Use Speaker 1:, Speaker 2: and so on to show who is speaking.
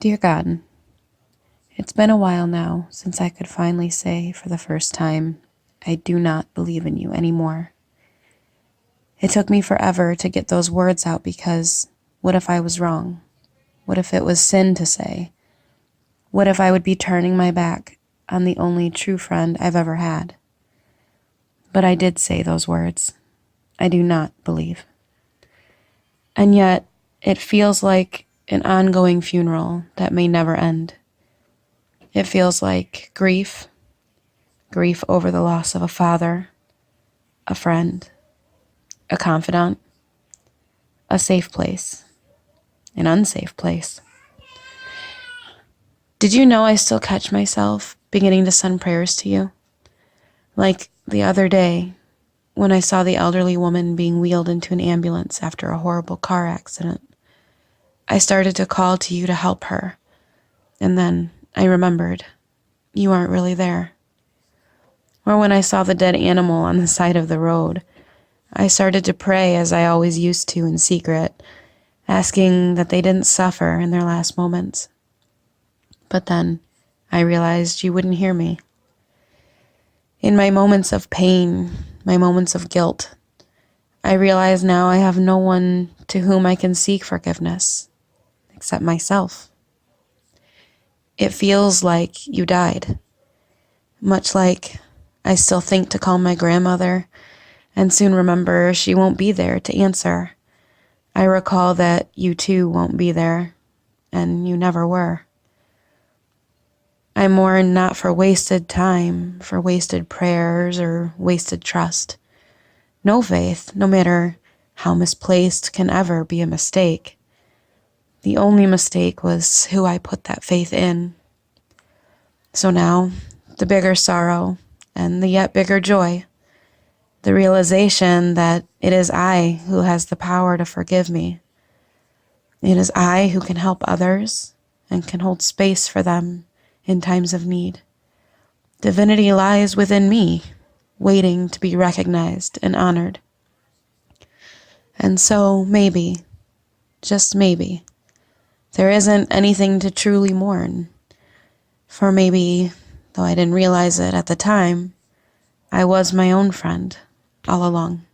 Speaker 1: Dear God, it's been a while now since I could finally say for the first time, I do not believe in you anymore. It took me forever to get those words out because what if I was wrong? What if it was sin to say? What if I would be turning my back on the only true friend I've ever had? But I did say those words. I do not believe. And yet, it feels like an ongoing funeral that may never end. It feels like grief over the loss of a father, a friend, a confidant, a safe place, an unsafe place. Did you know I still catch myself beginning to send prayers to you? Like the other day, when I saw the elderly woman being wheeled into an ambulance after a horrible car accident. I started to call to you to help her, and then I remembered you aren't really there. Or when I saw the dead animal on the side of the road, I started to pray as I always used to in secret, asking that they didn't suffer in their last moments. But then I realized you wouldn't hear me. In my moments of pain, my moments of guilt, I realize now I have no one to whom I can seek forgiveness, except myself. It feels like you died, much like I still think to call my grandmother and soon remember she won't be there to answer. I recall that you too won't be there, and you never were. I mourn not for wasted time, for wasted prayers, or wasted trust. No faith, no matter how misplaced, can ever be a mistake. The only mistake was who I put that faith in. So now, the bigger sorrow and the yet bigger joy, the realization that it is I who has the power to forgive me. It is I who can help others and can hold space for them in times of need. Divinity lies within me, waiting to be recognized and honored. And so maybe, just maybe, there isn't anything to truly mourn. For maybe, though I didn't realize it at the time, I was my own friend all along.